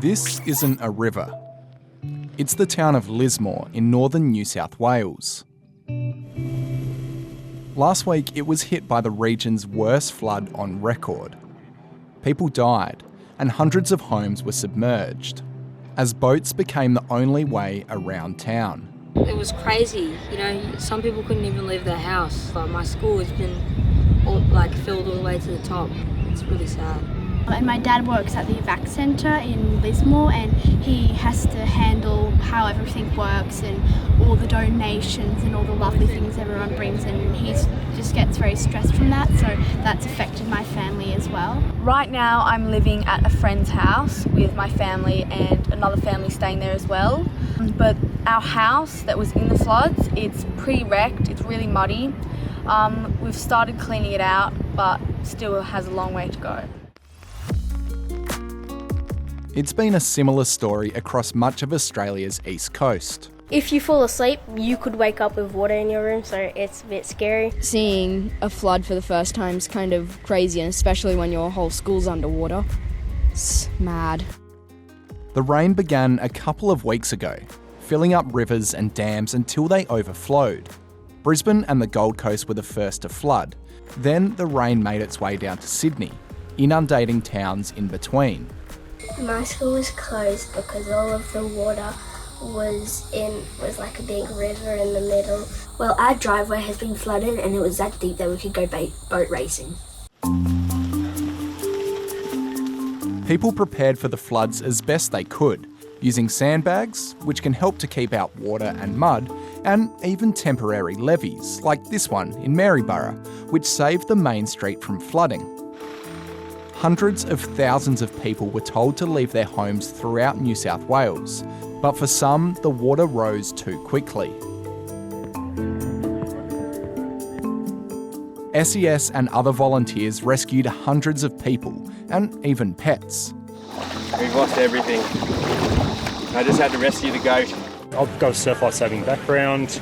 This isn't a river. It's the town of Lismore in northern New South Wales. Last week, it was hit by the region's worst flood on record. People died, and hundreds of homes were submerged, as boats became the only way around town. It was crazy, some people couldn't even leave their house. Like, my school has been filled all the way to the top. It's really sad. And my dad works at the evac centre in Lismore, and he has to handle how everything works and all the donations and all the lovely things everyone brings, and he just gets very stressed from that, so that's affected my family as well. Right now I'm living at a friend's house with my family and another family staying there as well. But our house that was in the floods, it's pretty wrecked, it's really muddy. We've started cleaning it out, but still has a long way to go. It's been a similar story across much of Australia's east coast. If you fall asleep, you could wake up with water in your room, so it's a bit scary. Seeing a flood for the first time is kind of crazy, and especially when your whole school's underwater. It's mad. The rain began a couple of weeks ago, filling up rivers and dams until they overflowed. Brisbane and the Gold Coast were the first to flood. Then the rain made its way down to Sydney, inundating towns in between. My school was closed because all of the water was like a big river in the middle. Well, our driveway has been flooded and it was that deep that we could go boat racing. People prepared for the floods as best they could, using sandbags, which can help to keep out water and mud, and even temporary levees, like this one in Maryborough, which saved the main street from flooding. Hundreds of thousands of people were told to leave their homes throughout New South Wales, but for some, the water rose too quickly. SES and other volunteers rescued hundreds of people, and even pets. We've lost everything. I just had to rescue the goat. I've got a surf life saving background,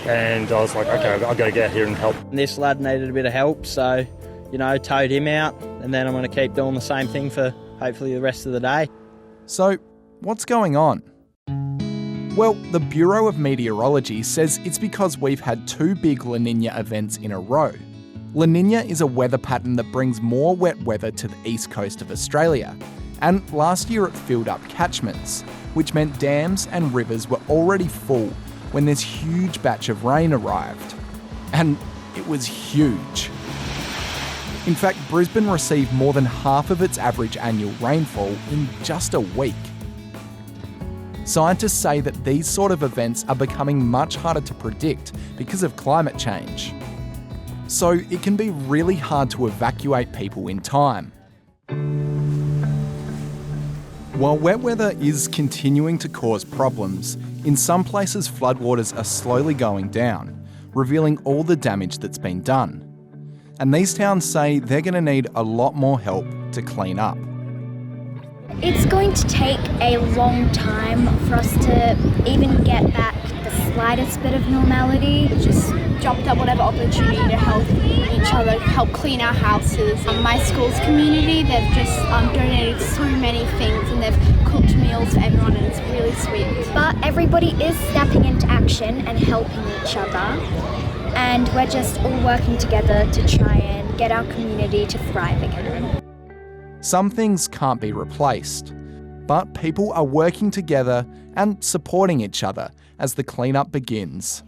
and I was like, okay, I've got to get out here and help. This lad needed a bit of help, so towed him out, and then I'm going to keep doing the same thing for hopefully the rest of the day. So, what's going on? Well, the Bureau of Meteorology says it's because we've had two big La Niña events in a row. La Niña is a weather pattern that brings more wet weather to the east coast of Australia, and last year it filled up catchments, which meant dams and rivers were already full when this huge batch of rain arrived. And it was huge. In fact, Brisbane received more than half of its average annual rainfall in just a week. Scientists say that these sort of events are becoming much harder to predict because of climate change. So it can be really hard to evacuate people in time. While wet weather is continuing to cause problems, in some places floodwaters are slowly going down, revealing all the damage that's been done. And these towns say they're going to need a lot more help to clean up. It's going to take a long time for us to even get back the slightest bit of normality. Just jumped at whatever opportunity to help each other, help clean our houses. My school's community, they've just donated so many things, and they've cooked meals for everyone, and it's really sweet. But everybody is stepping into action and helping each other. And we're just all working together to try and get our community to thrive again. Some things can't be replaced, but people are working together and supporting each other as the cleanup begins.